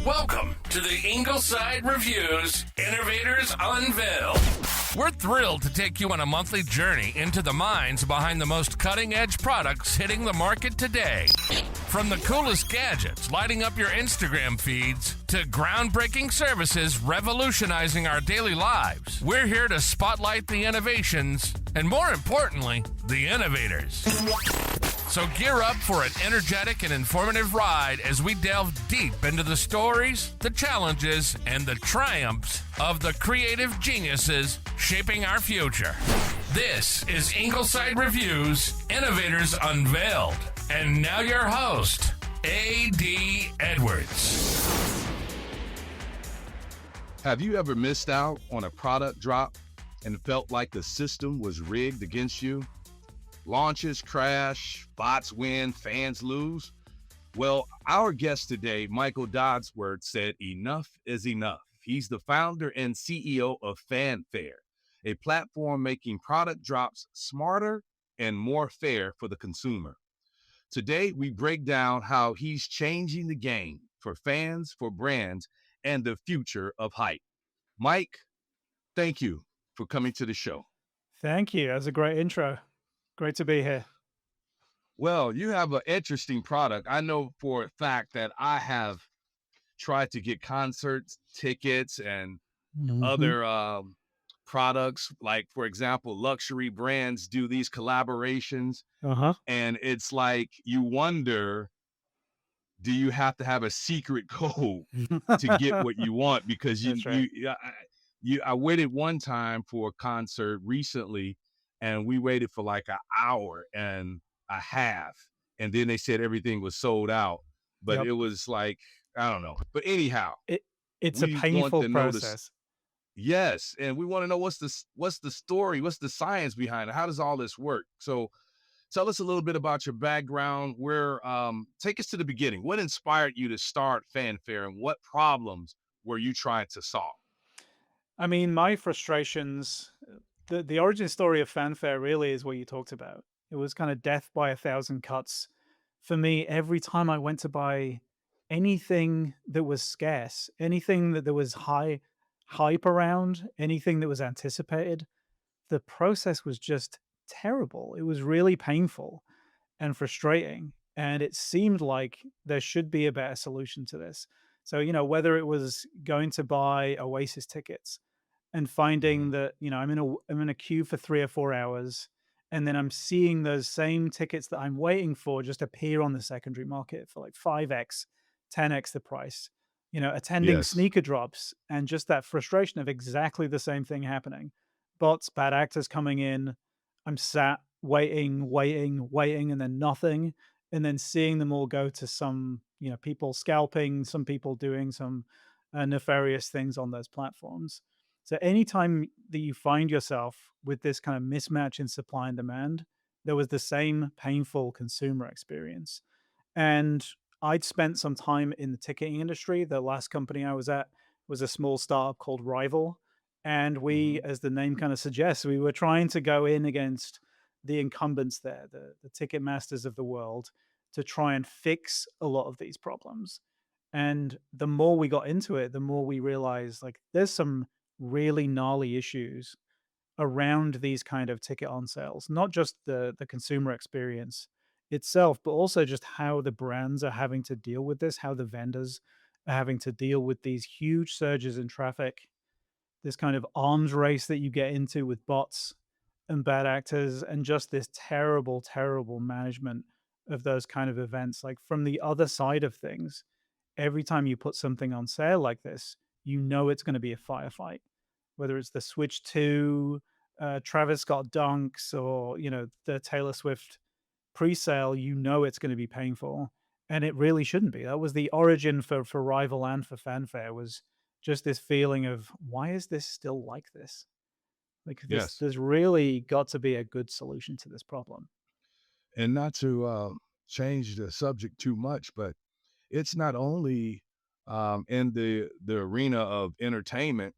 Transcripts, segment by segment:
Welcome to the Ingleside Reviews, Innovators Unveiled. We're thrilled to take you on a monthly journey into the minds behind the most cutting-edge products hitting the market today. From the coolest gadgets lighting up your Instagram feeds to groundbreaking services revolutionizing our daily lives, we're here to spotlight the innovations and, more importantly, the innovators. So gear up for an energetic and informative ride as we delve deep into the stories, the challenges, and the triumphs of the creative geniuses shaping our future. This is Ingleside Reviews, Innovators Unveiled. And now your host, A.D. Edwards. Have you ever missed out on a product drop and felt like the system was rigged against you? Launches crash, bots win, fans lose. Well, our guest today, Michael Dodsworth, said enough is enough. He's the founder and CEO of Fanfare, a platform making product drops smarter and more fair for the consumer. Today, we break down how he's changing the game for fans, for brands, and the future of hype. Mike, thank you for coming to the show. Thank you. That was a great intro. Great to be here. Well, you have an interesting product. I know for a fact that I have tried to get concert tickets and other products. Like, for example, luxury brands do these collaborations. And it's like you wonder, do you have to have a secret code to get what you want? Because I waited one time for a concert recently, and we waited for like an hour and a half. And then they said everything was sold out. But It was like, I don't know. But anyhow, it's a painful process. Yes. And we want to know what's the story, what's the science behind it? How does all this work? So tell us a little bit about your background. Take us to the beginning. What inspired you to start Fanfare, and what problems were you trying to solve? I mean, my frustrations, the origin story of Fanfare really is what you talked about. It was kind of death by 1,000 cuts. For me, every time I went to buy anything that was scarce, anything that there was high hype around, anything that was anticipated, the process was just terrible. It was really painful and frustrating. And it seemed like there should be a better solution to this. So, whether it was going to buy Oasis tickets and finding that, I'm in a queue for 3 or 4 hours, and then I'm seeing those same tickets that I'm waiting for just appear on the secondary market for like 5x, 10x the price, attending sneaker drops, and just that frustration of exactly the same thing happening. Bots, bad actors coming in. I'm sat waiting, and then nothing. And then seeing them all go to some, people scalping, some people doing some nefarious things on those platforms. So anytime that you find yourself with this kind of mismatch in supply and demand, there was the same painful consumer experience. And I'd spent some time in the ticketing industry. The last company I was at was a small startup called Rival. And we, as the name kind of suggests, we were trying to go in against the incumbents there, the Ticketmasters of the world, to try and fix a lot of these problems. And the more we got into it, the more we realized like there's some really gnarly issues around these kind of ticket on sales, not just the consumer experience itself, but also just how the brands are having to deal with this, how the vendors are having to deal with these huge surges in traffic, this kind of arms race that you get into with bots and bad actors, and just this terrible, terrible management of those kind of events. Like from the other side of things, every time you put something on sale like this, it's going to be a firefight, whether it's the Switch 2, Travis Scott Dunks, or, the Taylor Swift pre-sale, it's going to be painful. And it really shouldn't be. That was the origin for Rival and for Fanfare, was just this feeling of, why is this still like this? Like there's really got to be a good solution to this problem. And not to change the subject too much, but it's not only in the arena of entertainment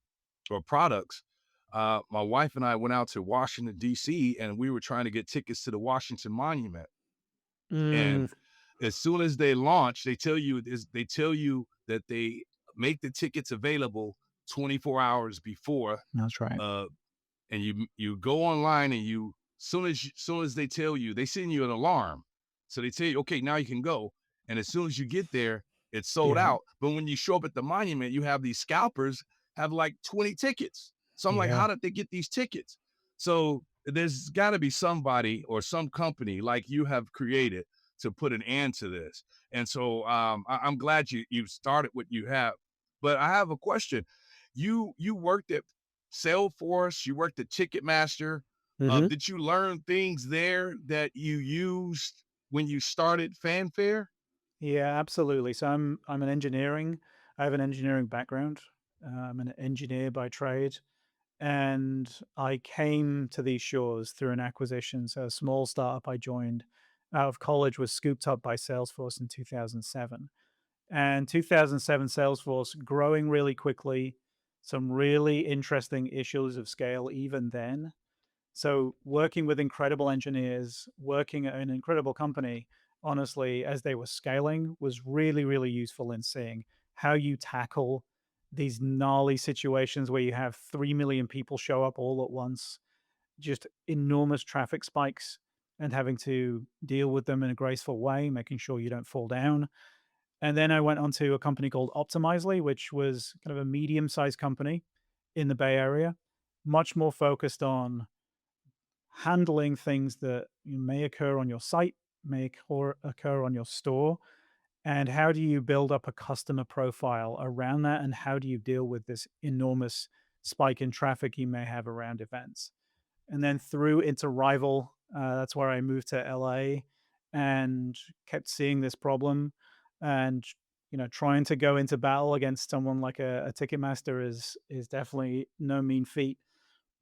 or products. My wife and I went out to Washington, D.C., and we were trying to get tickets to the Washington Monument. And as soon as they launch, they tell you that they make the tickets available 24 hours before, That's right. uh, and you go online and soon as they tell you, they send you an alarm. So they tell you, okay, now you can go. And as soon as you get there, it's sold Yeah. out. But when you show up at the monument, you have these scalpers have like 20 tickets. So I'm like, Yeah. how did they get these tickets? So there's got to be somebody or some company like you have created to put an end to this. And so I'm glad you started what you have. But I have a question. You worked at Salesforce, you worked at Ticketmaster. Hmm. Did you learn things there that you used when you started Fanfare? Yeah, absolutely. So I'm an engineering. I have an engineering background. I'm an engineer by trade, and I came to these shores through an acquisition. So a small startup I joined out of college was scooped up by Salesforce in 2007. And 2007 Salesforce growing really quickly, some really interesting issues of scale even then. So working with incredible engineers, working at an incredible company, honestly, as they were scaling was really, really useful in seeing how you tackle these gnarly situations where you have 3 million people show up all at once, just enormous traffic spikes and having to deal with them in a graceful way, making sure you don't fall down. And then I went on to a company called Optimizely, which was kind of a medium-sized company in the Bay Area, much more focused on handling things that may occur on your site, may occur on your store, and how do you build up a customer profile around that, and how do you deal with this enormous spike in traffic you may have around events. And then through into Rival, that's where I moved to LA and kept seeing this problem, and trying to go into battle against someone like a Ticketmaster is definitely no mean feat.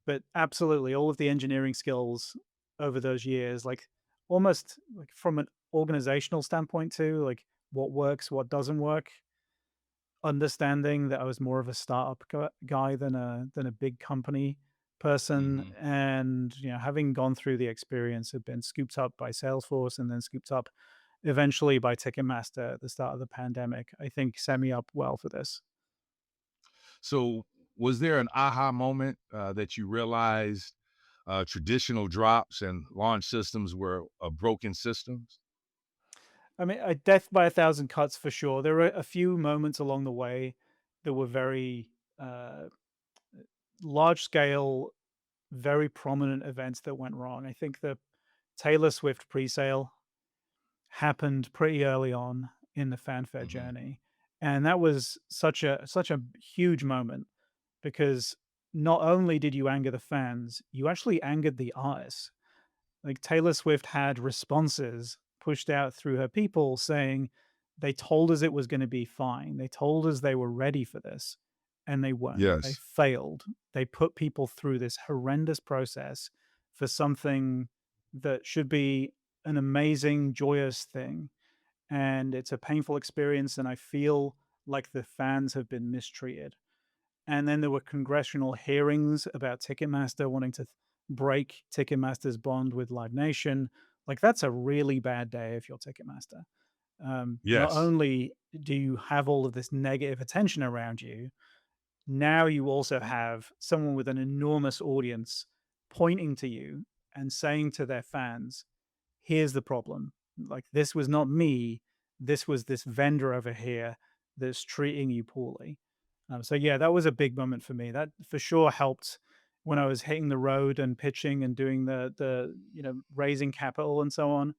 But absolutely, all of the engineering skills over those years, like almost like from an organizational standpoint too, like what works, what doesn't work, understanding that I was more of a startup guy than a big company person, Hmm. and having gone through the experience of been scooped up by Salesforce and then scooped up eventually by Ticketmaster at the start of the pandemic, I think set me up well for this. So was there an aha moment that you realized traditional drops and launch systems were broken systems? I mean, a death by a thousand cuts for sure. There were a few moments along the way that were very uh, large scale, very prominent events that went wrong. I think the Taylor Swift presale happened pretty early on in the fanfare Hmm. journey, and that was such a huge moment because not only did you anger the fans, you actually angered the artists. Like Taylor Swift had responses pushed out through her people saying they told us it was going to be fine. They told us they were ready for this and they weren't. They Yes. failed. They put people through this horrendous process for something that should be an amazing, joyous thing. And it's a painful experience. And I feel like the fans have been mistreated. And then there were congressional hearings about Ticketmaster wanting to break Ticketmaster's bond with Live Nation. Like, that's a really bad day if you're Ticketmaster. Not Yes. only do you have all of this negative attention around you, now you also have someone with an enormous audience pointing to you and saying to their fans, here's the problem. Like, this was not me. This was this vendor over here that's treating you poorly. So yeah, that was a big moment for me. That for sure helped when I was hitting the road and pitching and doing the raising capital and so on.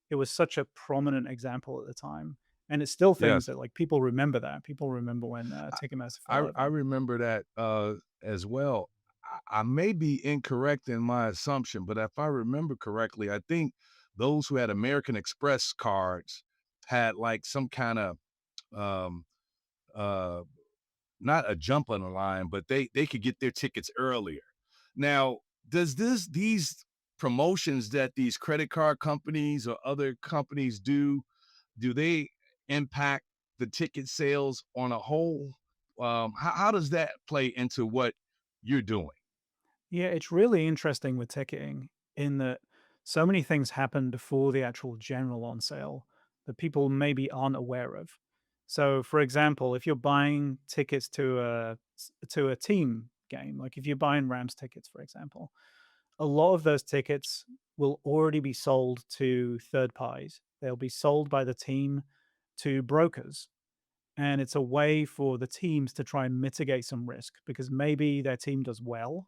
It was such a prominent example at the time, and it's still things Yes. that like people remember. That people remember when Ticketmaster fell I over. remember that as well. I may be incorrect in my assumption, but if I remember correctly, I think those who had American Express cards had like some kind of um, uh, not a jump on the line, but they could get their tickets earlier. Now, does these promotions that these credit card companies or other companies do they impact the ticket sales on a whole? How does that play into what you're doing? Yeah, it's really interesting with ticketing in that so many things happen before the actual general on sale that people maybe aren't aware of. So, for example, if you're buying tickets to a team game, like if you're buying Rams tickets, for example, a lot of those tickets will already be sold to third parties. They'll be sold by the team to brokers. And it's a way for the teams to try and mitigate some risk because maybe their team does well,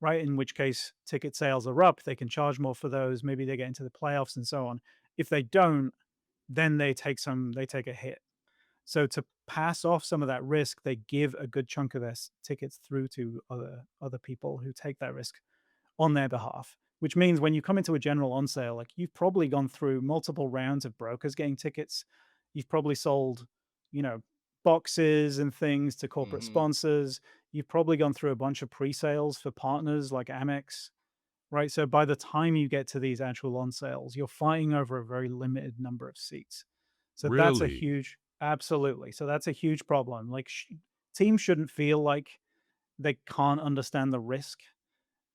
right? In which case, ticket sales are up. They can charge more for those. Maybe they get into the playoffs and so on. If they don't, then they take a hit. So to pass off some of that risk, they give a good chunk of their tickets through to other people who take that risk on their behalf. Which means when you come into a general on sale, like you've probably gone through multiple rounds of brokers getting tickets. You've probably sold, you know, boxes and things to corporate Hmm. sponsors. You've probably gone through a bunch of pre-sales for partners like Amex, right? So by the time you get to these actual on sales, you're fighting over a very limited number of seats. So that's a Really? huge, absolutely. So that's a huge problem. Like teams shouldn't feel like they can't understand the risk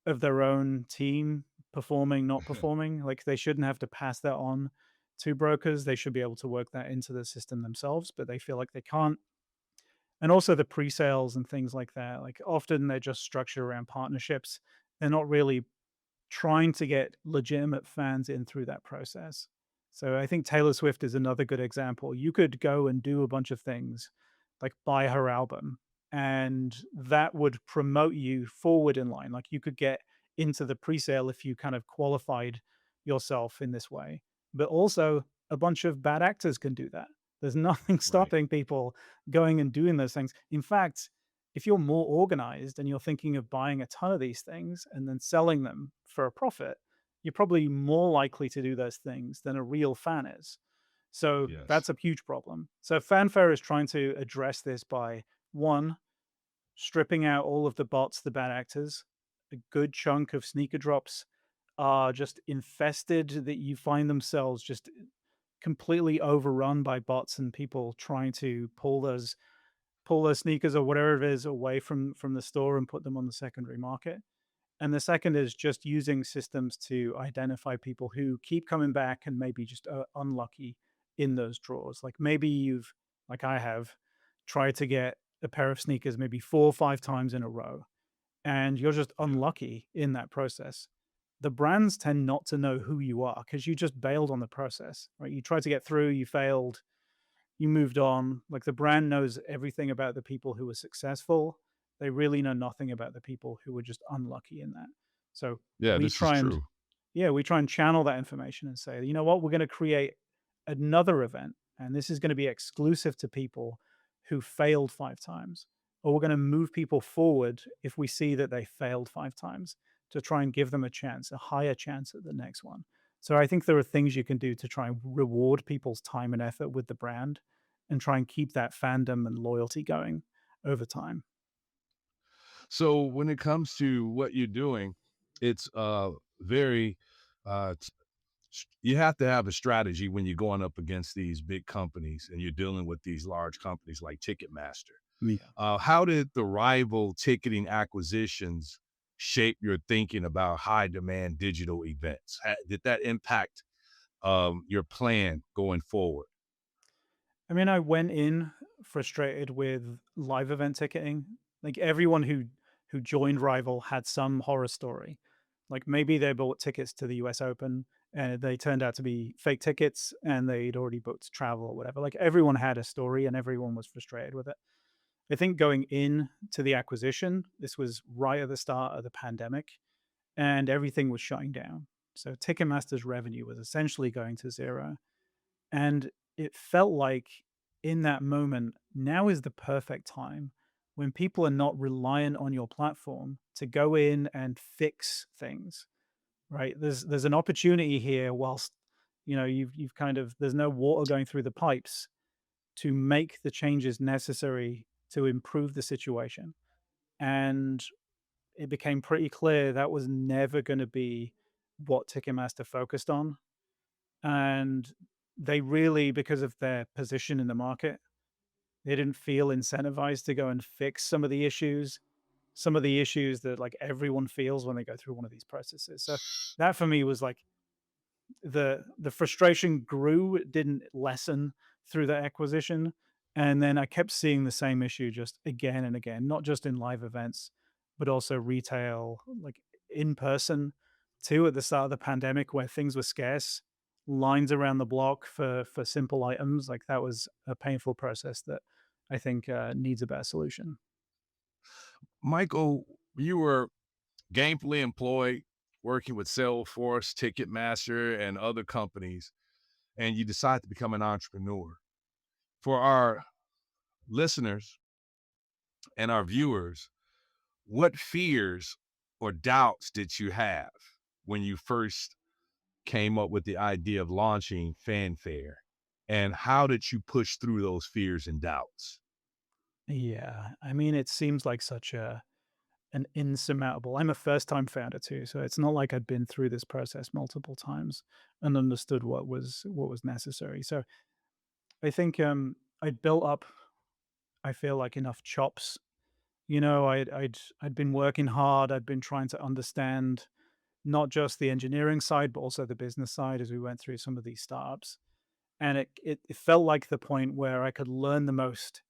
of their own team performing, not performing. Like they shouldn't have to pass that on to brokers. They should be able to work that into the system themselves, but they feel like they can't. And also the pre-sales and things like that. Like often they're just structured around partnerships. They're not really trying to get legitimate fans in through that process. So I think Taylor Swift is another good example. You could go and do a bunch of things, like buy her album, and that would promote you forward in line. Like you could get into the pre-sale if you kind of qualified yourself in this way. But also a bunch of bad actors can do that. There's nothing Right. stopping people going and doing those things. In fact, if you're more organized and you're thinking of buying a ton of these things and then selling them for a profit, you're probably more likely to do those things than a real fan is. So Yes. that's a huge problem. So Fanfare is trying to address this by one, stripping out all of the bots, the bad actors. A good chunk of sneaker drops are just infested that you find themselves just completely overrun by bots and people trying to pull those sneakers or whatever it is away from the store and put them on the secondary market. And the second is just using systems to identify people who keep coming back and maybe just unlucky in those draws. Like maybe you've, like I have, tried to get a pair of sneakers maybe 4 or 5 times in a row, and you're just Yeah. unlucky in that process. The brands tend not to know who you are because you just bailed on the process, right? You tried to get through, you failed, you moved on. Like the brand knows everything about the people who were successful. They really know nothing about the people who were just unlucky in that. So Yeah, we this is try and true. yeah, we try and channel that information and say, you know what, we're going to create another event, and this is going to be exclusive to people who failed 5 times. Or we're going to move people forward if we see that they failed 5 times to try and give them a chance, a higher chance at the next one. So I think there are things you can do to try and reward people's time and effort with the brand and try and keep that fandom and loyalty going over time. So when it comes to what you're doing, it's very you have to have a strategy when you're going up against these big companies and you're dealing with these large companies like Ticketmaster. Yeah. How did the rival ticketing acquisitions shape your thinking about high demand digital events? Did that impact your plan going forward? I mean, I went in frustrated with live event ticketing. Like everyone who joined Rival had some horror story. Like maybe they bought tickets to the US Open and they turned out to be fake tickets and they'd already booked travel or whatever. Like everyone had a story and everyone was frustrated with it. I think going in to the acquisition, this was right at the start of the pandemic and everything was shutting down. So Ticketmaster's revenue was essentially going to zero. And it felt like in that moment, now is the perfect time when people are not reliant on your platform to go in and fix things, right? There's an opportunity here whilst you've kind of there's no water going through the pipes to make the changes necessary to improve the situation. And it became pretty clear that was never going to be what Ticketmaster focused on, and they really, because of their position in the market, they didn't feel incentivized to go and fix some of the issues that like everyone feels when they go through one of these processes. So that for me was like the frustration grew, it didn't lessen through the acquisition. And then I kept seeing the same issue just again and again, not just in live events, but also retail, like in person too at the start of the pandemic where things were scarce, lines around the block for simple items. Like that was a painful process that I think needs a better solution. Michael, you were gainfully employed working with Salesforce, Ticketmaster, and other companies, and you decide to become an entrepreneur. For our listeners and our viewers, what fears or doubts did you have when you first came up with the idea of launching Fanfare? And how did you push through those fears and doubts? Yeah. I mean, it seems like such an insurmountable. I'm a first time founder too, so it's not like I'd been through this process multiple times and understood what was necessary. So I think I'd built up, I feel like, enough chops. I'd been working hard. I'd been trying to understand not just the engineering side, but also the business side as we went through some of these startups. And it felt like the point where I could learn the most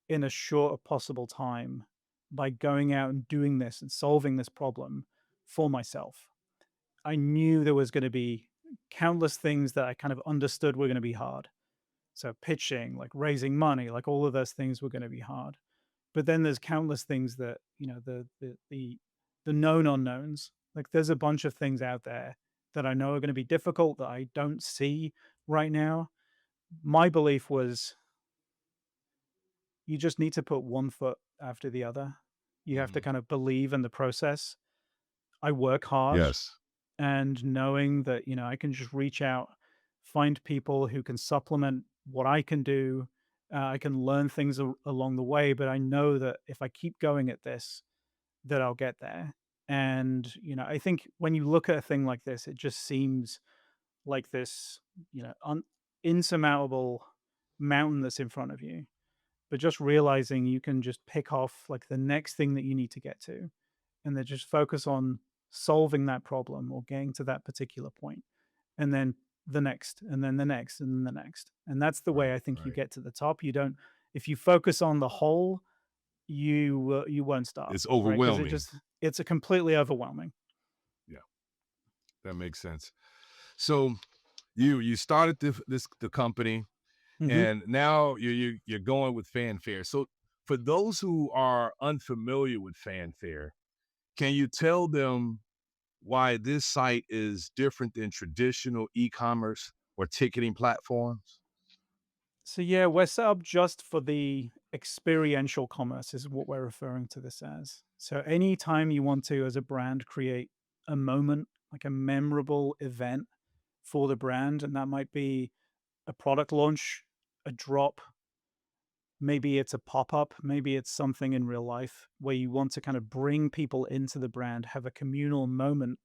in a short possible time by going out and doing this and solving this problem for myself. I knew there was going to be countless things that I kind of understood were going to be hard. So pitching, like raising money, like all of those things were going to be hard. But then there's countless things that, the known unknowns. Like there's a bunch of things out there that I know are going to be difficult that I don't see right now. My belief was you just need to put one foot after the other. You have to Mhm. kind of believe in the process. I work hard, Yes. and knowing that, I can just reach out, find people who can supplement what I can do. I can learn things along the way, but I know that if I keep going at this, that I'll get there. And, I think when you look at a thing like this, it just seems like this, insurmountable mountain that's in front of you, but just realizing you can just pick off like the next thing that you need to get to and then just focus on solving that problem or getting to that particular point, and then the next and then the next and then the next. And that's the way Right. I think you Right. get to the top. You don't If you focus on the whole, you won't start, It's right? Because overwhelming. it's a completely overwhelming. Yeah, that makes sense. So you started the company, Hmm. and now you're going with Fanfare. So for those who are unfamiliar with Fanfare, can you tell them why this site is different than traditional e-commerce or ticketing platforms? So yeah, we're set up just for the experiential commerce is what we're referring to this as. So anytime you want to, as a brand, create a moment, like a memorable event for the brand, and that might be a product launch, a drop, maybe it's a pop-up, maybe it's something in real life where you want to kind of bring people into the brand, have a communal moment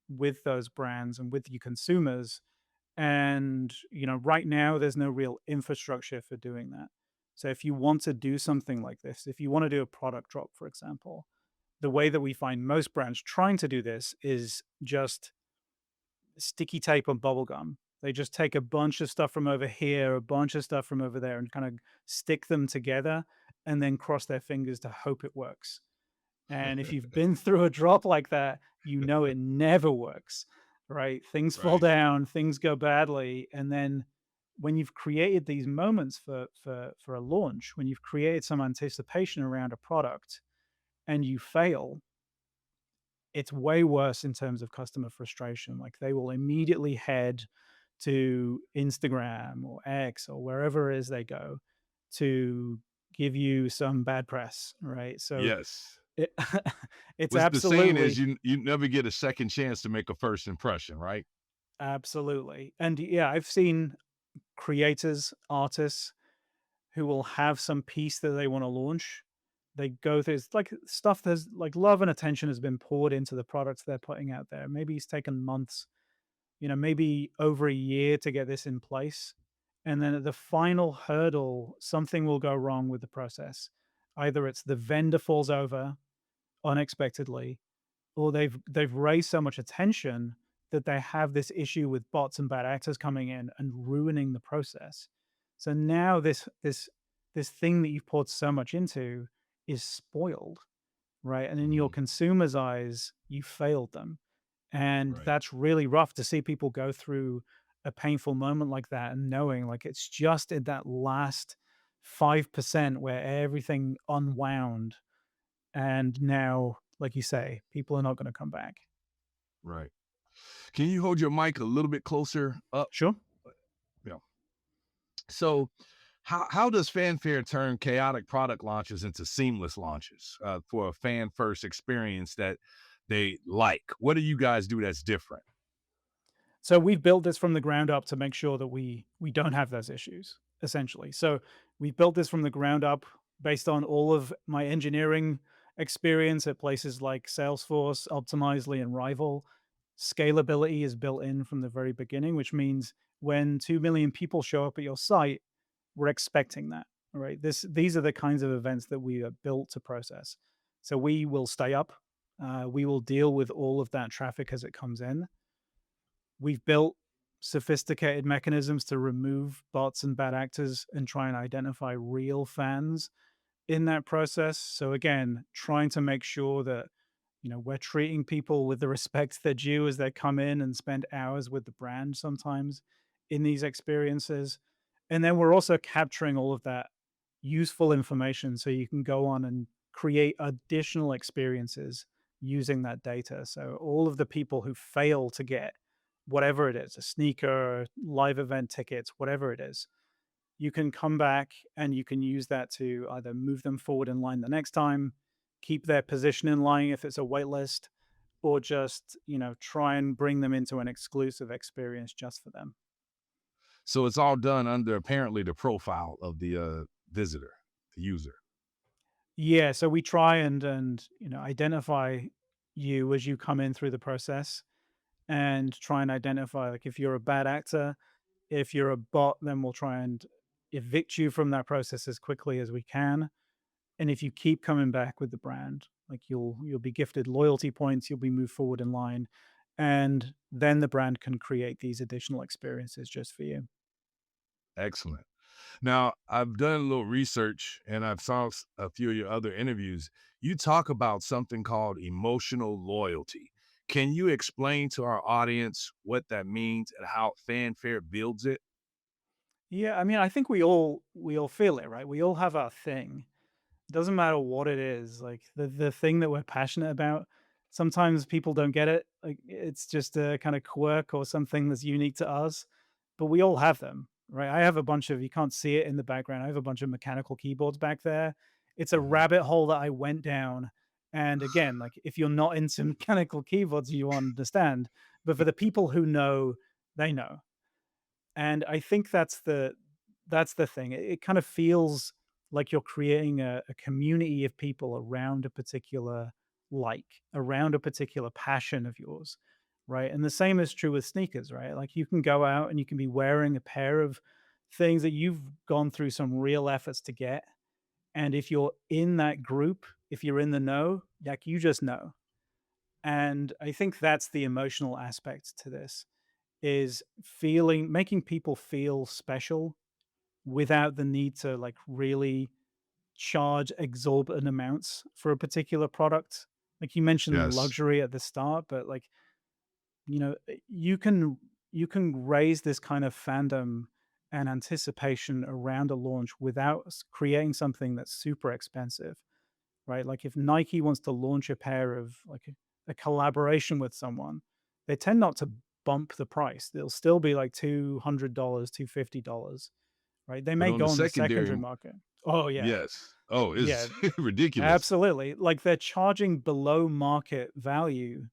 with those brands and with your consumers. And, right now, there's no real infrastructure for doing that. So if you want to do something like this, if you want to do a product drop, for example, the way that we find most brands trying to do this is just sticky tape and bubble gum. They just take a bunch of stuff from over here, a bunch of stuff from over there, and kind of stick them together and then cross their fingers to hope it works. And if you've been through a drop like that, you know it never works, right? Things fall Right. down, things go badly, and then when you've created these moments for a launch, when you've created some anticipation around a product and you fail, it's way worse in terms of customer frustration. Like they will immediately head to Instagram or X or wherever it is they go to give you some bad press, right? So Yes. it, it's What's the saying is absolutely, you never get a second chance to make a first impression, right? absolutely. And yeah, I've seen creators, artists who will have some piece that they want to launch. They go through it's like stuff there's like love and attention has been poured into the products they're putting out there. Maybe it's taken months, maybe over a year to get this in place. And then at the final hurdle, something will go wrong with the process. Either it's the vendor falls over unexpectedly, or they've raised so much attention that they have this issue with bots and bad actors coming in and ruining the process. So now this this thing that you've poured so much into is spoiled, right? And in your Hmm. consumers' eyes, you failed them. And Right. that's really rough to see people go through a painful moment like that and knowing like it's just in that last 5% where everything unwound. And now, like you say, people are not going to come back. Right. Can you hold your mic a little bit closer up? Sure. Yeah. So, how does Fanfare turn chaotic product launches into seamless launches for a fan first experience that they like? What do you guys do that's different? So we've built this from the ground up to make sure that we don't have those issues, essentially. So we've built this from the ground up based on all of my engineering experience at places like Salesforce, Optimizely, and Rival. Scalability is built in from the very beginning, which means when 2 million people show up at your site, we're expecting that. All right. These are the kinds of events that we are built to process. So we will stay up. We will deal with all of that traffic as it comes in. We've built sophisticated mechanisms to remove bots and bad actors and try and identify real fans in that process. So again, trying to make sure that we're treating people with the respect they're due as they come in and spend hours with the brand sometimes in these experiences. And then we're also capturing all of that useful information so you can go on and create additional experiences using that data. So all of the people who fail to get whatever it is, a sneaker, live event tickets, whatever it is, you can come back and you can use that to either move them forward in line the next time, keep their position in line if it's a wait list, or just, try and bring them into an exclusive experience just for them. So it's all done under apparently the profile of the visitor, the user. Yeah, so we try and identify you as you come in through the process and try and identify like if you're a bad actor, if you're a bot, then we'll try and evict you from that process as quickly as we can. And if you keep coming back with the brand, like you'll be gifted loyalty points, you'll be moved forward in line, and then the brand can create these additional experiences just for you. Excellent. Now, I've done a little research and I've saw a few of your other interviews. You talk about something called emotional loyalty. Can you explain to our audience what that means and how Fanfare builds it? Yeah, I mean, I think we all feel it, right? We all have our thing. Doesn't matter what it is, like the thing that we're passionate about. Sometimes people don't get it. Like it's just a kind of quirk or something that's unique to us, but we all have them, right? I have a bunch of, you can't see it in the background. I have a bunch of mechanical keyboards back there. It's a Mhm. rabbit hole that I went down. And again, like if you're not into mechanical keyboards, you understand. But for the people who know, they know. And I think that's the thing. It kind of feels like you're creating a community of people around a particular around a particular passion of yours, right? And the same is true with sneakers, right? Like you can go out and you can be wearing a pair of things that you've gone through some real efforts to get. And if you're in that group, if you're in the know, like you just know. And I think that's the emotional aspect to this is making people feel special without the need to like really charge exorbitant amounts for a particular product. Like you mentioned Yes. luxury at the start, but like, you can raise this kind of fandom and anticipation around a launch without creating something that's super expensive, right? Like if Nike wants to launch a pair of like a collaboration with someone, they tend not to bump the price. They'll still be like $200, $250, right? They But may on the go on the secondary, secondary market. Oh yeah. yes. Oh, Yeah, it's ridiculous. absolutely. Like they're charging below market value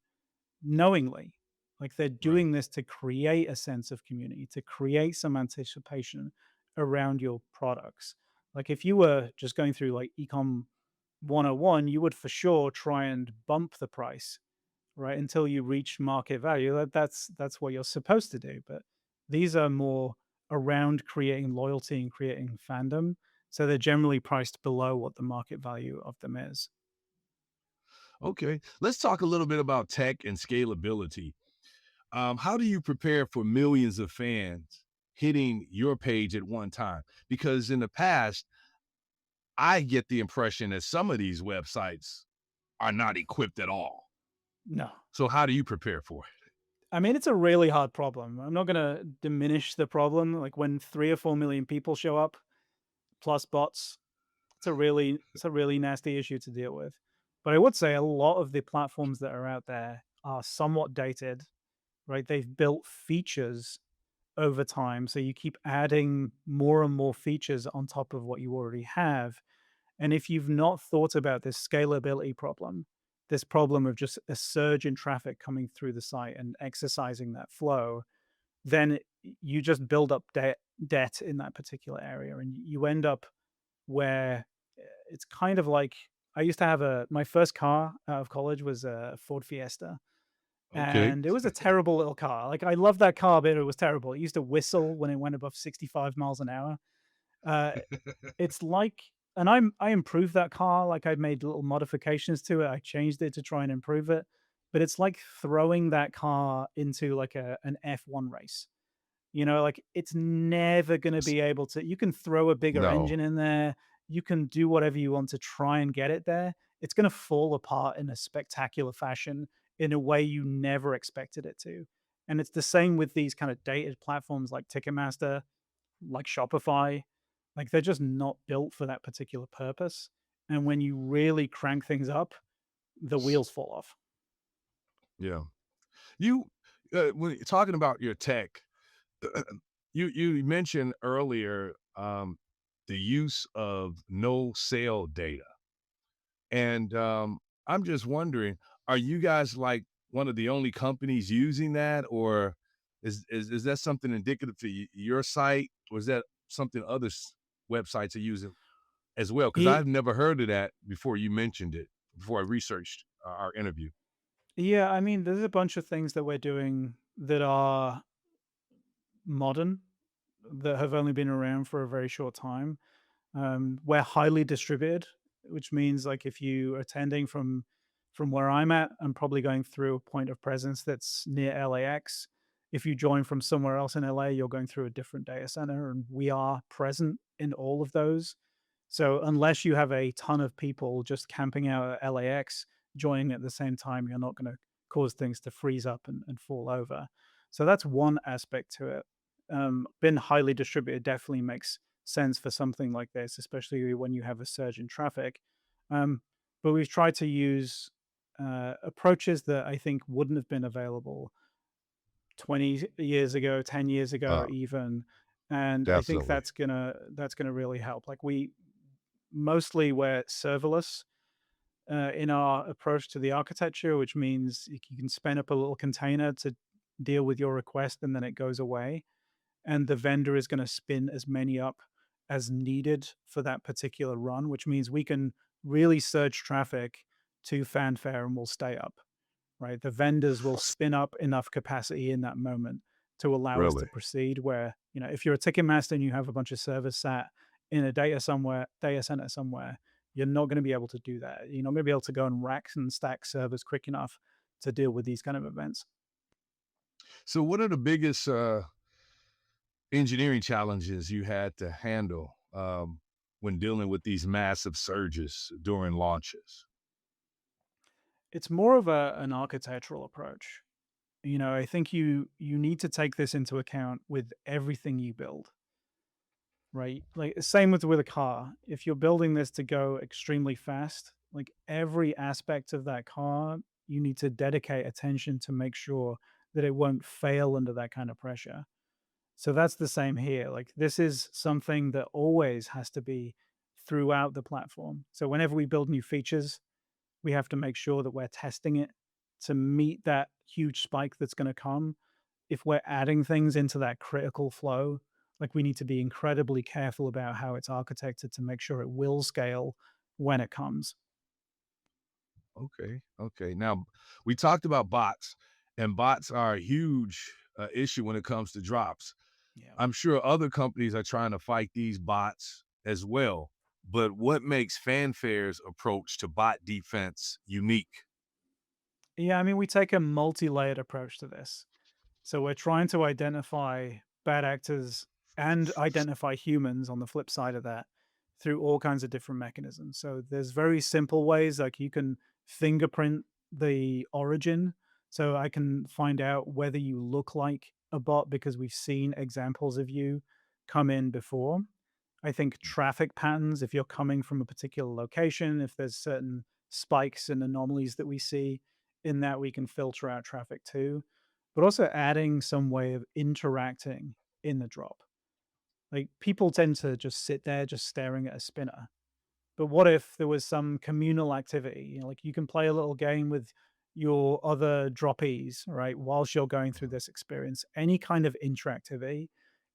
knowingly. Like they're Right. doing this to create a sense of community, to create some anticipation around your products. Like if you were just going through like ecom 101, you would for sure try and bump the price, right, until you reach market value. That's what you're supposed to do. But these are more around creating loyalty and creating fandom. So they're generally priced below what the market value of them is. Okay. Let's talk a little bit about tech and scalability. How do you prepare for millions of fans hitting your page at one time? Because in the past, I get the impression that some of these websites are not equipped at all. No. So how do you prepare for it? I mean, it's a really hard problem. I'm not gonna diminish the problem. Like when 3 or 4 million people show up plus bots, it's a really nasty issue to deal with. But I would say a lot of the platforms that are out there are somewhat dated, right? They've built features over time, so you keep adding more and more features on top of what you already have. And if you've not thought about this scalability problem, this problem of just a surge in traffic coming through the site and exercising that flow, then you just build up debt in that particular area, and you end up where it's kind of like I used to have a my first car out of college was a Ford Fiesta, Okay. and it was a terrible little car. Like I love that car, but it was terrible. It used to whistle when it went above 65 miles an hour. Uh, it's like and I improved that car, like, I made little modifications to it, I changed it to try and improve it, but it's like throwing that car into, like, an F1 race. You know, like, it's never gonna S be able to you can throw a bigger No. engine in there, you can do whatever you want to try and get it there, it's gonna fall apart in a spectacular fashion in a way you never expected it to, and it's the same with these kinda dated platforms like Ticketmaster, like Shopify, like they're just not built for that particular purpose. And when you really crank things up, the wheels fall off. Yeah. You, when you're talking about your tech, you mentioned earlier, the use of no sale data. And, I'm just wondering, are you guys, like, one of the only companies using that, or is that something indicative to your site, or is that something other websites are using as well? Because Ye- I've never heard of that before you mentioned it, before I researched our interview. Yeah, I mean, there's a bunch of things that we're doing that are modern, that have only been around for a very short time. We're highly distributed, which means like if you are attending from where I'm at, I'm probably going through a point of presence that's near LAX. If you join from somewhere else in LA, you're going through a different data center, and we are present in all of those. So unless you have a ton of people just camping out at LAX joining at the same time, you're not going to cause things to freeze up and fall over. So that's one aspect to it. Been highly distributed definitely makes sense for something like this, especially when you have a surge in traffic. Um, but we've tried to use approaches that I think wouldn't have been available 20 years ago, 10 years ago, Uh, even. And I think Definitely. that's gonna really help. Like we mostly we're serverless in our approach to the architecture, which means you can spin up a little container to deal with your request and then it goes away, and the vendor is going to spin as many up as needed for that particular run, which means we can really surge traffic to Fanfare and we'll stay up, right? The vendors will spin up enough capacity in that moment to allow us to Really? proceed. Where, you know, if you're a Ticketmaster and you have a bunch of servers sat in a data center somewhere, you're not going to be able to do that. You're not going to be able to go and rack and stack servers quick enough to deal with these kind of events. So what are the biggest, engineering challenges you had to handle, when dealing with these massive surges during launches? It's more of an architectural approach. You know, I think you need to take this into account with everything you build, right? Like same with a car. If you're building this to go extremely fast, like every aspect of that car, you need to dedicate attention to make sure that it won't fail under that kind of pressure. So that's the same here. Like this is something that always has to be throughout the platform. So whenever we build new features, we have to make sure that we're testing it to meet that huge spike that's going to come. If we're adding things into that critical flow, like we need to be incredibly careful about how it's architected to make sure it will scale when it comes. Okay, okay. Now, we talked about bots, and bots are a huge, issue when it comes to drops. Yeah. I'm sure other companies are trying to fight these bots as well, but what makes Fanfare's approach to bot defense unique? Yeah, I mean, we take a multi-layered approach to this. So we're trying to identify bad actors and identify humans on the flip side of that through all kinds of different mechanisms. So there's very simple ways, like you can fingerprint the origin. So I can find out whether you look like a bot because we've seen examples of you come in before. I think traffic patterns, if you're coming from a particular location, if there's certain spikes and anomalies that we see in that, we can filter out traffic too. But also adding some way of interacting in the drop. Like people tend to just sit there just staring at a spinner. But what if there was some communal activity? You know, like you can play a little game with your other droppies, right? Whilst you're going through this experience, any kind of interactivity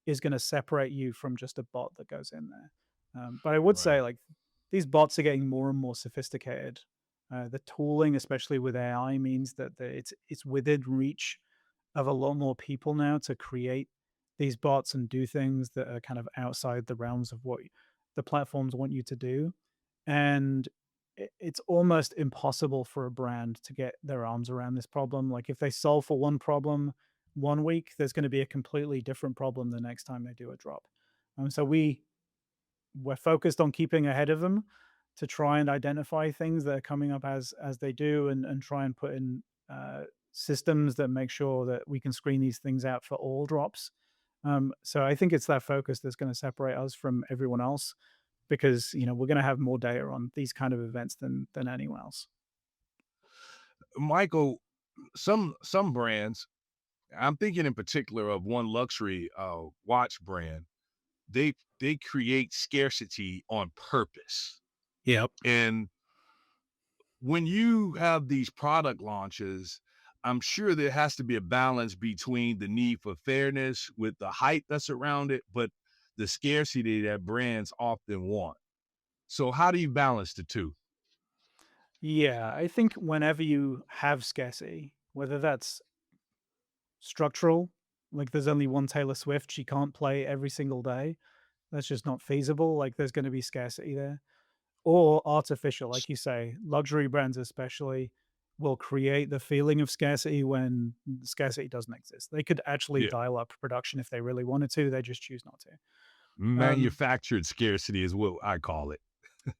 is going to separate you from just a bot that goes in there. But I would say Right. like these bots are getting more and more sophisticated. The tooling, especially with AI, means that it's within reach of a lot more people now to create these bots and do things that are kind of outside the realms of what the platforms want you to do. And it's almost impossible for a brand to get their arms around this problem. Like if they solve for one problem one week, there's going to be a completely different problem the next time they do a drop. So we're focused on keeping ahead of them to try and identify things that are coming up as they do, and try and put in systems that make sure that we can screen these things out for all drops. So I think it's that focus that's going to separate us from everyone else, because we're going to have more data on these kind of events than anyone else. Michael, some brands, I'm thinking in particular of one luxury watch brand. They create scarcity on purpose. Yep. And when you have these product launches, I'm sure there has to be a balance between the need for fairness with the hype that's around it, but the scarcity that brands often want. So how do you balance the two? Yeah, I think whenever you have scarcity, whether that's structural, like there's only one Taylor Swift, she can't play every single day. That's just not feasible. Like there's going to be scarcity there. Or artificial, like you say, luxury brands especially will create the feeling of scarcity when scarcity doesn't exist. They could actually Yeah. dial up production if they really wanted to. They just choose not to. Um, Manufactured scarcity is what I call it.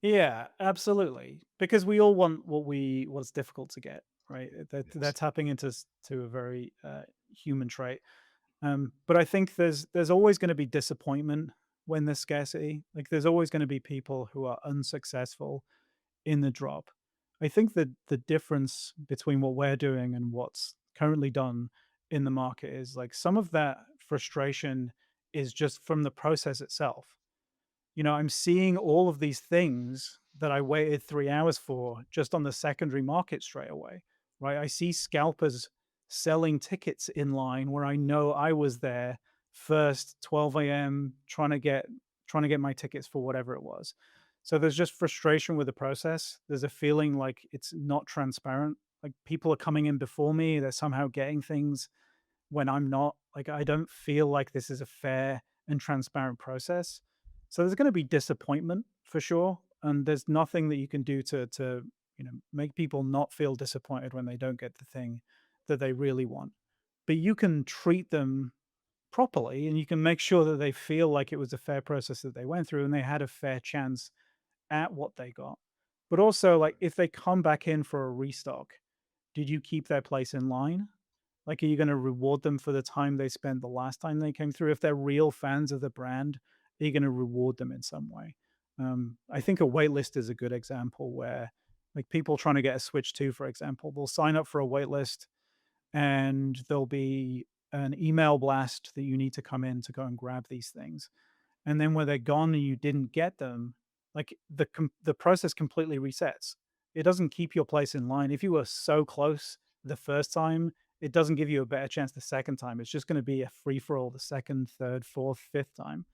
yeah, absolutely. Because we all want what's difficult to get, right? They're Yes. tapping to a very human trait. But I think there's always going to be disappointment when there's scarcity. Like there's always going to be people who are unsuccessful in the drop. I think that the difference between what we're doing and what's currently done in the market is like some of that frustration is just from the process itself. I'm seeing all of these things that I waited 3 hours for just on the secondary market straight away, right? I see scalpers selling tickets in line where I know I was there first, 12 a.m., trying to get my tickets for whatever it was. So there's just frustration with the process. There's a feeling like it's not transparent. Like people are coming in before me, they're somehow getting things when I'm not. Like I don't feel like this is a fair and transparent process. So there's going to be disappointment for sure, and there's nothing that you can do to make people not feel disappointed when they don't get the thing that they really want. But you can treat them properly, and you can make sure that they feel like it was a fair process that they went through and they had a fair chance at what they got. But also, like if they come back in for a restock, did you keep their place in line? Like, are you going to reward them for the time they spent the last time they came through? If they're real fans of the brand, are you going to reward them in some way? I think a waitlist is a good example where, like, people trying to get a Switch 2, for example, they'll sign up for a waitlist and there'll be an email blast that you need to come in to go and grab these things. And then when they're gone and you didn't get them, like the process completely resets. It doesn't keep your place in line. If you were so close the first time, it doesn't give you a better chance the second time. It's just going to be a free for all the second, third, fourth, fifth time.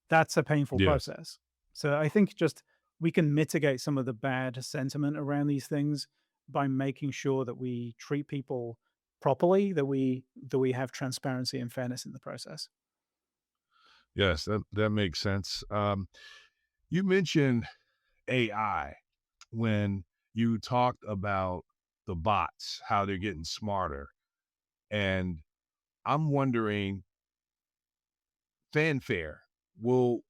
That's a painful Yes. process. So I think just we can mitigate some of the bad sentiment around these things by making sure that we treat people properly, that we have transparency and fairness in the process. Yes, that makes sense. You mentioned AI when you talked about the bots, how they're getting smarter. And I'm wondering, Fanfare, will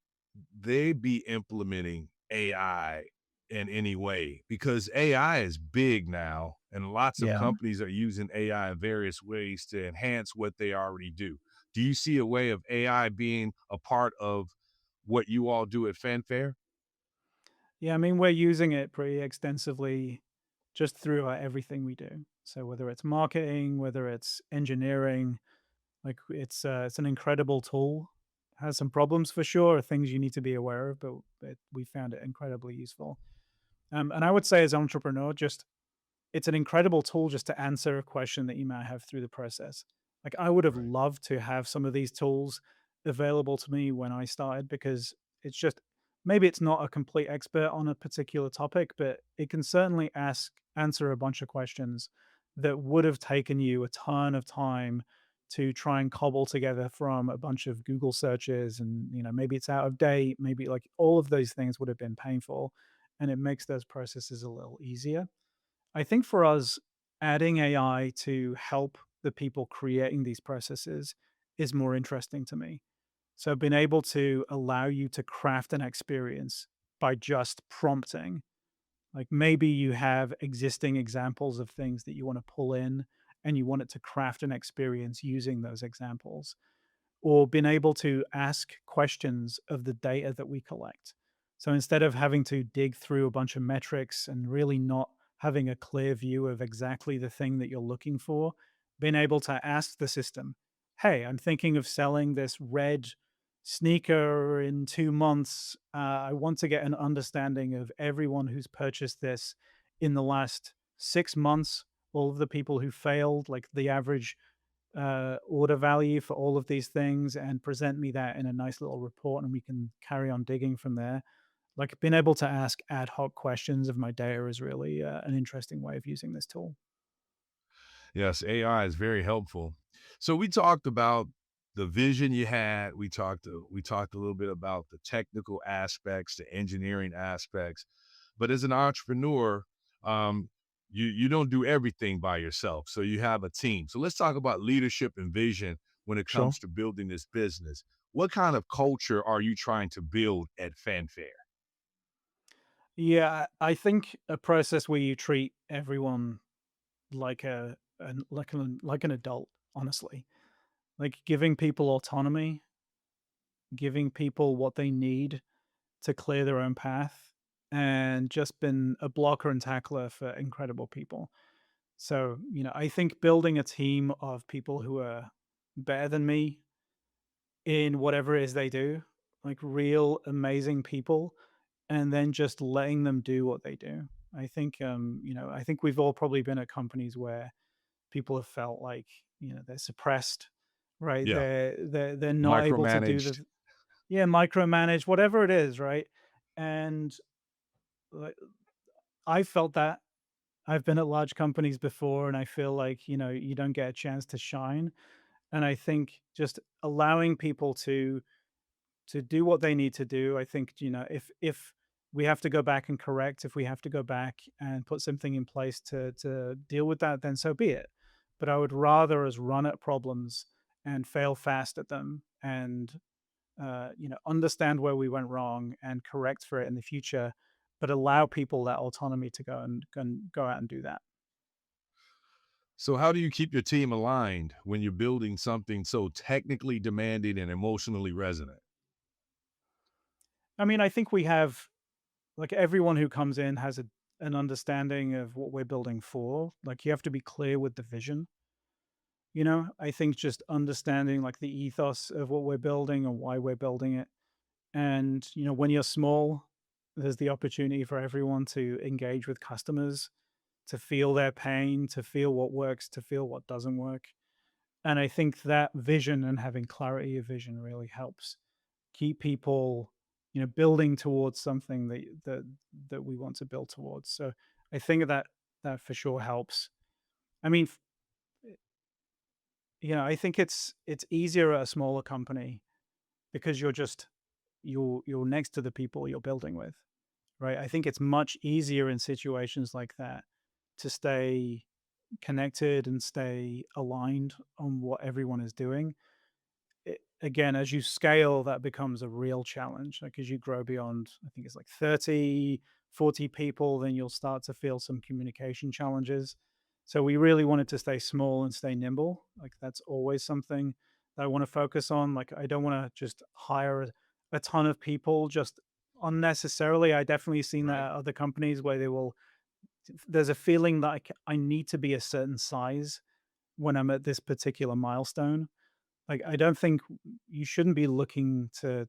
they be implementing AI in any way? Because AI is big now, and lots of Yeah. companies are using AI in various ways to enhance what they already do. Do you see a way of AI being a part of what you all do at Fanfare? Yeah, I mean, we're using it pretty extensively just through everything we do. So whether it's marketing, whether it's engineering, like it's an incredible tool. Has some problems for sure, things you need to be aware of, but we found it incredibly useful. And I would say as an entrepreneur, just it's an incredible tool just to answer a question that you might have through the process. Like I would have Right. loved to have some of these tools available to me when I started because it's just maybe it's not a complete expert on a particular topic, but it can certainly answer a bunch of questions that would have taken you a ton of time to try and cobble together from a bunch of Google searches and maybe it's out of date, maybe like all of those things would have been painful and it makes those processes a little easier. I think for us, adding AI to help the people creating these processes is more interesting to me. So, being able to allow you to craft an experience by just prompting, like maybe you have existing examples of things that you want to pull in and you want it to craft an experience using those examples or been able to ask questions of the data that we collect. So instead of having to dig through a bunch of metrics and really not having a clear view of exactly the thing that you're looking for, being able to ask the system, hey, I'm thinking of selling this red sneaker in 2 months. I want to get an understanding of everyone who's purchased this in the last 6 months, all of the people who failed, like the average order value for all of these things and present me that in a nice little report and we can carry on digging from there. Like being able to ask ad hoc questions of my data is really an interesting way of using this tool. Yes, AI is very helpful. So we talked about the vision you had. We talked a little bit about the technical aspects, the engineering aspects. But as an entrepreneur, um, you don't do everything by yourself. So you have a team. So let's talk about leadership and vision when it Sure. comes to building this business. What kind of culture are you trying to build at Fanfare? Yeah, I think a process where you treat everyone like like an adult, honestly, like giving people autonomy, giving people what they need to clear their own path, and just been a blocker and tackler for incredible people. So, I think building a team of people who are better than me in whatever it is they do, like real amazing people, and then just letting them do what they do. I think we've all probably been at companies where people have felt like, they're suppressed, right? Yeah, They're not able to do micromanaged. the yeah, micromanage, whatever it is, right? And like I felt that I've been at large companies before and I feel like, you don't get a chance to shine. And I think just allowing people to do what they need to do, I think, if we have to go back and correct, if we have to go back and put something in place to deal with that, then so be it. But I would rather us run at problems and fail fast at them and understand where we went wrong and correct for it in the future, but allow people that autonomy to go out and do that. So, how do you keep your team aligned when you're building something so technically demanding and emotionally resonant? I mean, I think we have like everyone who comes in has an understanding of what we're building for. Like you have to be clear with the vision. I think just understanding like the ethos of what we're building and why we're building it. And, when you're small, there's the opportunity for everyone to engage with customers, to feel their pain, to feel what works, to feel what doesn't work. And I think that vision and having clarity of vision really helps keep people, building towards something that we want to build towards. So I think that for sure helps. I mean, I think it's easier at a smaller company because you're next to the people you're building with, right? I think it's much easier in situations like that to stay connected and stay aligned on what everyone is doing. again, as you scale, that becomes a real challenge. Like as you grow beyond, I think it's like 30, 40 people, then you'll start to feel some communication challenges. So we really wanted to stay small and stay nimble. Like that's always something that I want to focus on. Like I don't want to just hire a ton of people just unnecessarily. I definitely seen that Right. at other companies where they will, there's a feeling that I need to be a certain size when I'm at this particular milestone. Like, I don't think you shouldn't be looking to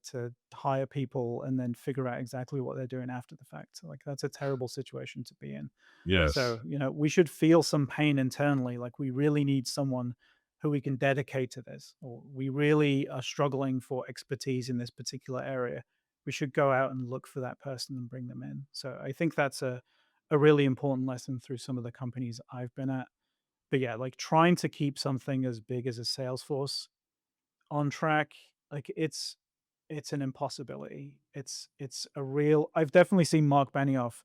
hire people and then figure out exactly what they're doing after the fact. Like, that's a terrible situation to be in. Yes. So, we should feel some pain internally, like we really need someone who we can dedicate to this, or we really are struggling for expertise in this particular area. We should go out and look for that person and bring them in. So I think that's a really important lesson through some of the companies I've been at. But yeah, like trying to keep something as big as a Salesforce on track, like it's an impossibility. It's a real I've definitely seen Mark Benioff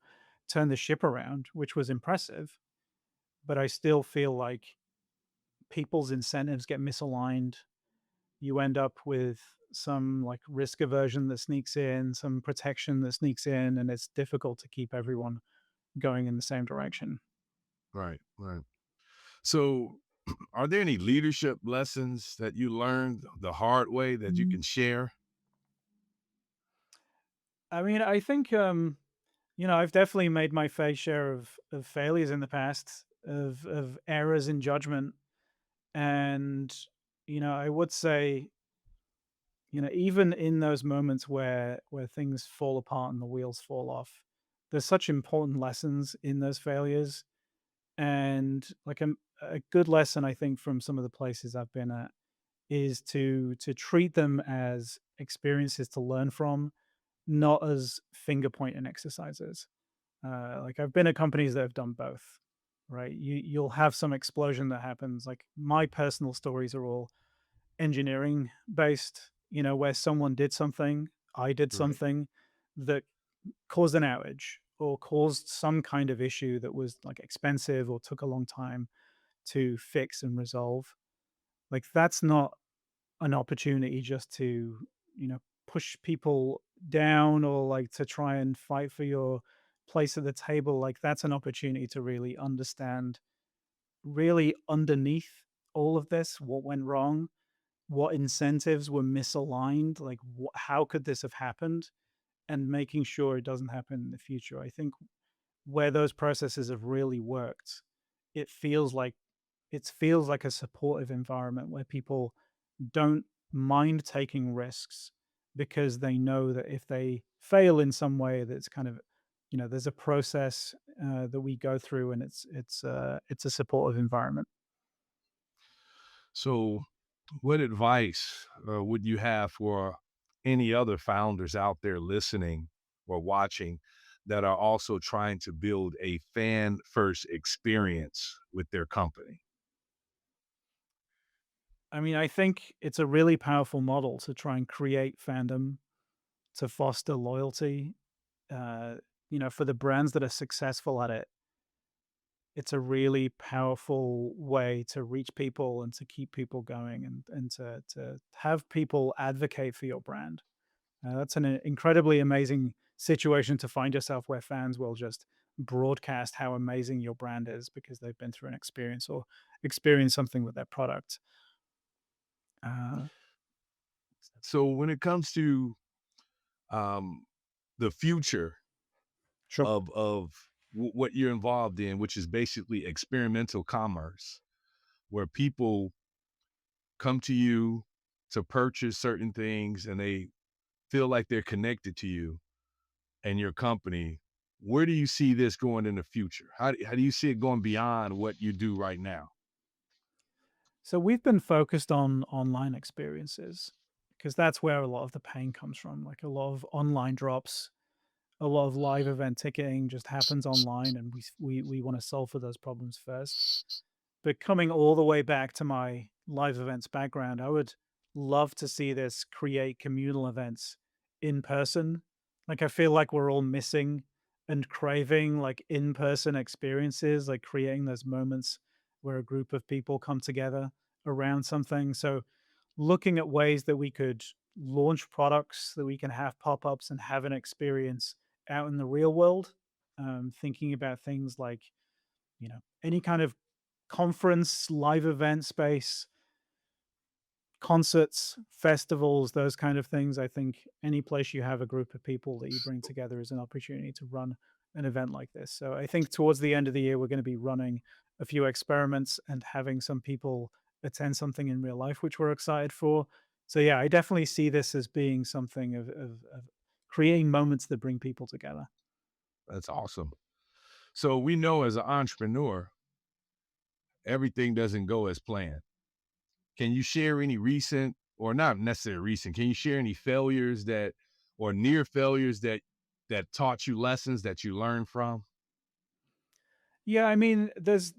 turn the ship around, which was impressive, but I still feel like people's incentives get misaligned. You end up with some like risk aversion that sneaks in, some protection that sneaks in, and it's difficult to keep everyone going in the same direction. Right. Right. So, are there any leadership lessons that you learned the hard way that you Mm. can share? I mean, I think I've definitely made my fair share of failures in the past, of errors in judgment. And, I would say, even in those moments where things fall apart and the wheels fall off, there's such important lessons in those failures. And like a good lesson, I think, from some of the places I've been at is to treat them as experiences to learn from, not as finger pointing exercises. Like I've been at companies that have done both, right? You'll have some explosion that happens. Like my personal stories are all engineering based, where someone did something, I did Right. something that caused an outage or caused some kind of issue that was like expensive or took a long time to fix and resolve. Like that's not an opportunity just to, push people down or like to try and fight for your place at the table. Like that's an opportunity to really understand, really underneath all of this, what went wrong, what incentives were misaligned, like how could this have happened, and making sure it doesn't happen in the future. I think where those processes have really worked, it feels like a supportive environment where people don't mind taking risks because they know that if they fail in some way, that's kind of, there's a process that we go through, and it's a supportive environment. So, what advice would you have for any other founders out there listening or watching that are also trying to build a fan first experience with their company? I mean, I think it's a really powerful model to try and create fandom, to foster loyalty. Uh, for the brands that are successful at it, it's a really powerful way to reach people and to keep people going, and to have people advocate for your brand. That's an incredibly amazing situation to find yourself where fans will just broadcast how amazing your brand is because they've been through an experience or experienced something with their product. Uh, So, when it comes to um, the future sure. of what you're involved in, which is basically experimental commerce, where people come to you to purchase certain things and they feel like they're connected to you and your company. Where do you see this going in the future? How do you see it going beyond what you do right now? So we've been focused on online experiences because that's where a lot of the pain comes from. Like a lot of online drops, a lot of live event ticketing just happens online, and we want to solve for those problems first. But coming all the way back to my live events background, I would love to see this create communal events in person. Like I feel like we're all missing and craving like in-person experiences, like creating those moments where a group of people come together around something. So looking at ways that we could launch products that we can have pop-ups and have an experience out in the real world. Thinking about things like, any kind of conference, live event space, concerts, festivals, those kind of things. I think any place you have a group of people that you bring together is an opportunity to run an event like this. So I think towards the end of the year, we're going to be running a few experiments and having some people attend something in real life, which we're excited for. So yeah, I definitely see this as being something of creating moments that bring people together. That's awesome. So we know as an entrepreneur, everything doesn't go as planned. Can you share any recent, or not necessarily recent, can you share any failures that, or near failures that taught you lessons that you learned from? Yeah, I mean,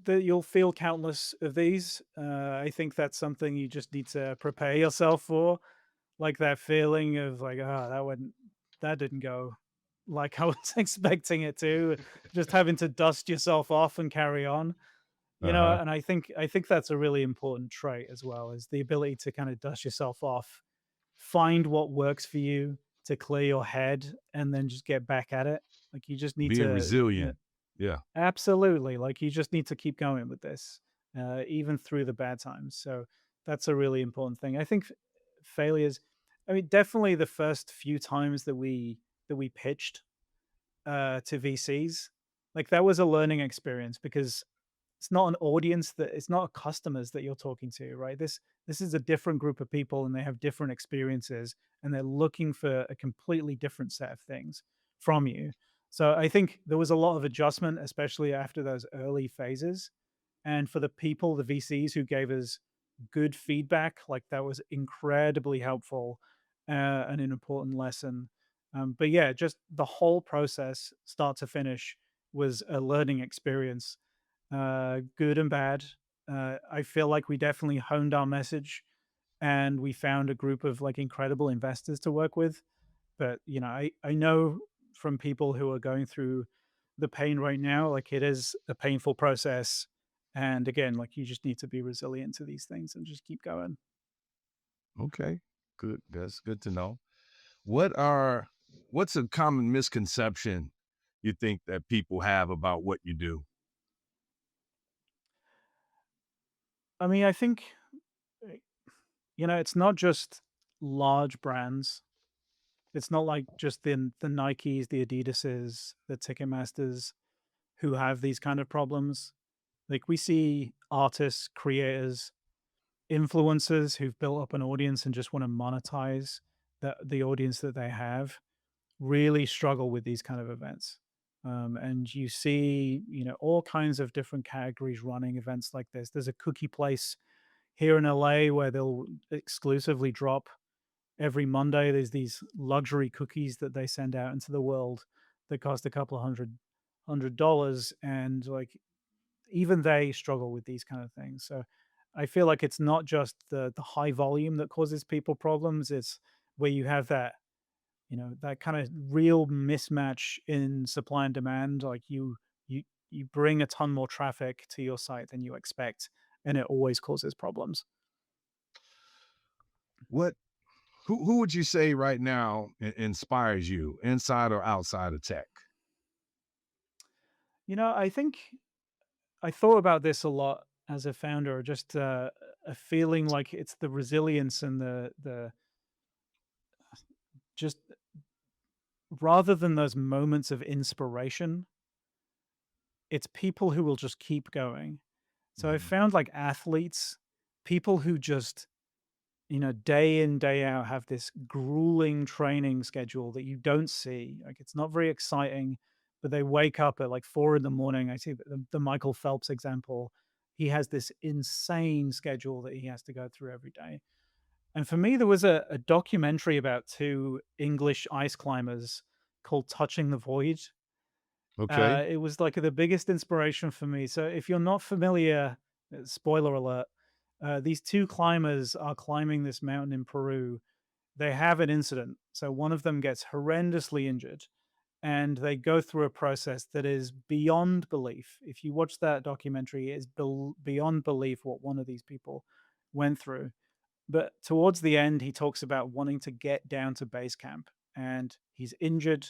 you'll feel countless of these. I think that's something you just need to prepare yourself for, like that feeling of like, ah, that didn't go like I was expecting it to. Just having to dust yourself off and carry on, Uh-huh. And I think that's a really important trait as well, is the ability to kind of dust yourself off, find what works for you to clear your head, and then just get back at it. Like you just need Being to, resilient. Yeah. absolutely. Like you just need to keep going with this, even through the bad times. So that's a really important thing. I think failures. I mean, definitely the first few times that we pitched to VCs, like that was a learning experience because it's not an audience, that it's not customers that you're talking to, right? This is a different group of people and they have different experiences and they're looking for a completely different set of things from you. So I think there was a lot of adjustment, especially after those early phases. And for the people, the VCs who gave us good feedback, like that was incredibly helpful, and an important lesson. But yeah, just the whole process, start to finish, was a learning experience, good and bad. I feel like we definitely honed our message and we found a group of like incredible investors to work with. But I know from people who are going through the pain right now, like it is a painful process. And again, like you just need to be resilient to these things and just keep going. Okay. Good. That's good to know. What are what's a common misconception you think that people have about what you do? I mean, I think, uh, it's not just large brands. It's not like just the Nikes, the Adidases, the Ticketmasters who have these kind of problems. Like we see artists, creators, influencers who've built up an audience and just want to monetize the audience that they have, really struggle with these kind of events. And you see, all kinds of different categories running events like this. There's a cookie place here in LA where they'll exclusively drop every Monday. There's these luxury cookies that they send out into the world that cost a couple of hundred dollars, and like even they struggle with these kind of things. So I feel like it's not just the high volume that causes people problems. It's where you have that kind of real mismatch in supply and demand. Like you bring a ton more traffic to your site than you expect, and it always causes problems. What who would you say right now inspires you, inside or outside of tech? I think I thought about this a lot as a founder, just a feeling like it's the resilience and the just rather than those moments of inspiration, it's people who will just keep going. So I Mhm. found like athletes, people who just, day in, day out have this grueling training schedule that you don't see. Like it's not very exciting, but they wake up at like 4 in the morning. I see the Michael Phelps example. He has this insane schedule that he has to go through every day. And for me, there was a documentary about two English ice climbers called Touching the Void. Okay. It was like the biggest inspiration for me. So if you're not familiar, spoiler alert, these two climbers are climbing this mountain in Peru. They have an incident. So one of them gets horrendously injured and they go through a process that is beyond belief. If you watch that documentary, it is beyond belief what one of these people went through. But towards the end, he talks about wanting to get down to base camp, and he's injured.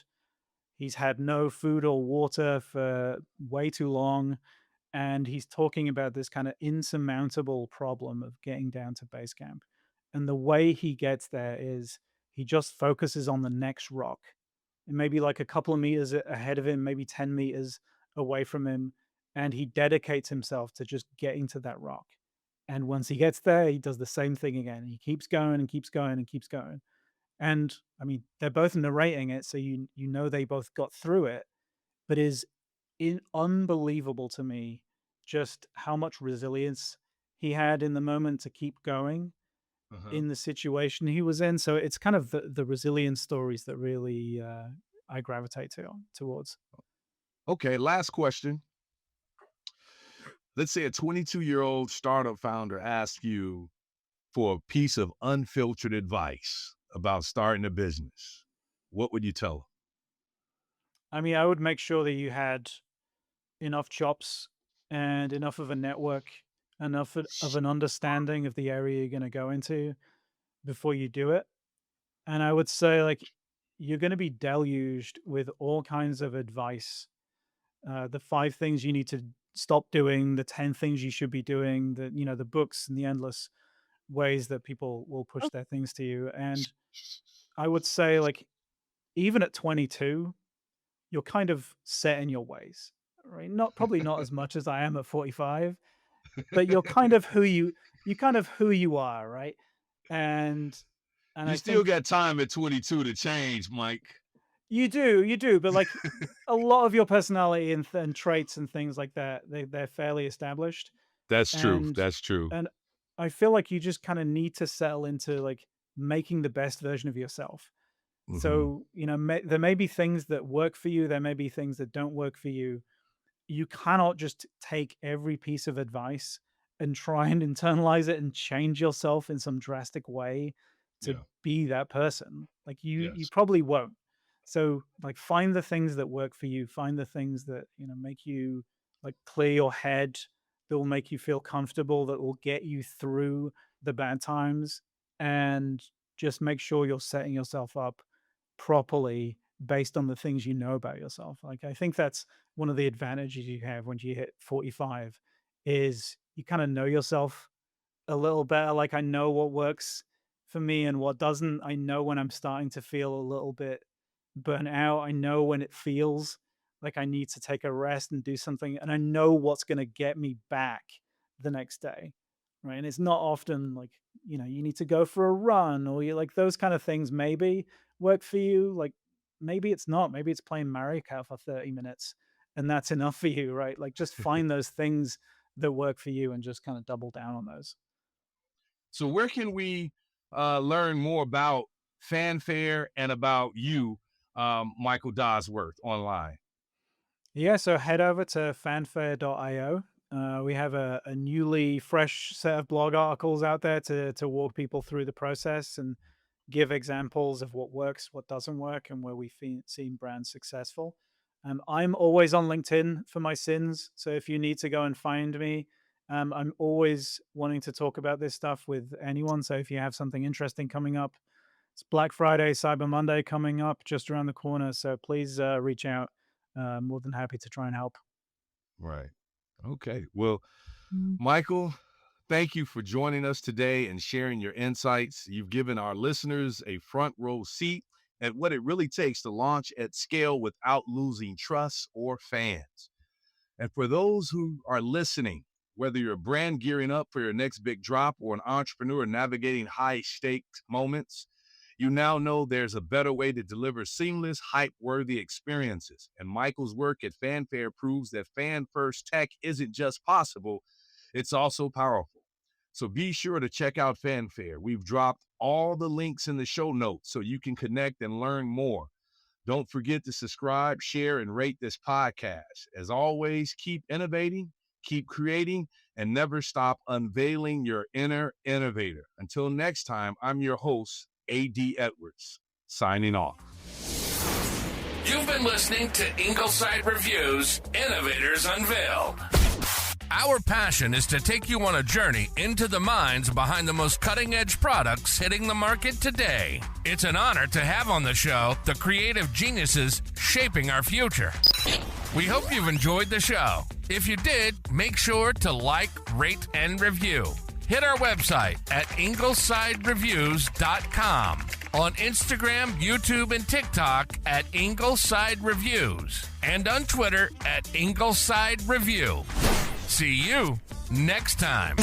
He's had no food or water for way too long. And he's talking about this kind of insurmountable problem of getting down to base camp. And the way he gets there is he just focuses on the next rock. And maybe like a couple of meters ahead of him, maybe 10 meters away from him. And he dedicates himself to just getting to that rock. And once he gets there, he does the same thing again. He keeps going and keeps going and keeps going. And I mean, they're both narrating it, so you know they both got through it, but is unbelievable to me just how much resilience he had in the moment to keep going Uh-huh. in the situation he was in. So it's kind of the resilience stories that really I gravitate towards. Okay, last question. Let's say a 22-year-old startup founder asks you for a piece of unfiltered advice about starting a business. What would you tell them? I mean, I would make sure that you had enough chops and enough of a network, enough of an understanding of the area you're going to go into before you do it. And I would say, like, you're going to be deluged with all kinds of advice. The 5 things you need to stop doing, the 10 things you should be doing, the books and the endless ways that people will push their things to you. And I would say, like, even at 22, you're kind of set in your ways, right? Probably not as much as I am at 45, but you're kind of who you are, right? And and You I still think got time at 22 to change, Mike. you do, but like a lot of your personality and traits and things like that, they're fairly established, That's true. and That's true. and I feel like you just kind of need to settle into like making the best version of yourself. Hmm. So, there may be things that work for you, there may be things that don't work for you. You cannot just take every piece of advice and try and internalize it and change yourself in some drastic way to Yeah. be that person. Like you Yes. probably won't. So like find the things that work for you, find the things that, make you like clear your head, that will make you feel comfortable, that will get you through the bad times, and just make sure you're setting yourself up properly based on the things you know about yourself. Like I think that's one of the advantages you have when you hit 45 is you kind of know yourself a little better. Like I know what works for me and what doesn't. I know when I'm starting to feel a little bit burnt out. I know when it feels like I need to take a rest and do something, and I know what's going to get me back the next day. Right. And it's not often like, you need to go for a run or you like those kind of things maybe work for you. Like maybe it's not. Maybe it's playing Mario Kart for 30 minutes and that's enough for you, right? Like just find those things that work for you and just kind of double down on those. So where can we learn more about Fanfare and about you, Michael Dodsworth, online? Yeah, so head over to fanfare.io. We have a newly fresh set of blog articles out there to walk people through the process and give examples of what works, what doesn't work, and where we've seen brands successful. I'm always on LinkedIn for my sins, so if you need to go and find me, I'm always wanting to talk about this stuff with anyone. So if you have something interesting coming up, it's Black Friday, Cyber Monday coming up just around the corner. So please reach out. More than happy to try and help. Right. Okay. Well, Michael, thank you for joining us today and sharing your insights. You've given our listeners a front row seat at what it really takes to launch at scale without losing trust or fans. And for those who are listening, whether you're a brand gearing up for your next big drop or an entrepreneur navigating high stakes moments, you now know there's a better way to deliver seamless, hype-worthy experiences. And Michael's work at Fanfare proves that fan-first tech isn't just possible, it's also powerful. So be sure to check out Fanfare. We've dropped all the links in the show notes so you can connect and learn more. Don't forget to subscribe, share, and rate this podcast. As always, keep innovating, keep creating, and never stop unveiling your inner innovator. Until next time, I'm your host, A.D. Edwards, signing off. You've been listening to Ingleside Reviews, Innovators Unveiled. Our passion is to take you on a journey into the minds behind the most cutting-edge products hitting the market today. It's an honor to have on the show the creative geniuses shaping our future. We hope you've enjoyed the show. If you did, make sure to like, rate, and review. Hit our website at inglesidereviews.com. On Instagram, YouTube, and TikTok at Ingleside Reviews. And on Twitter at Ingleside Review. See you next time.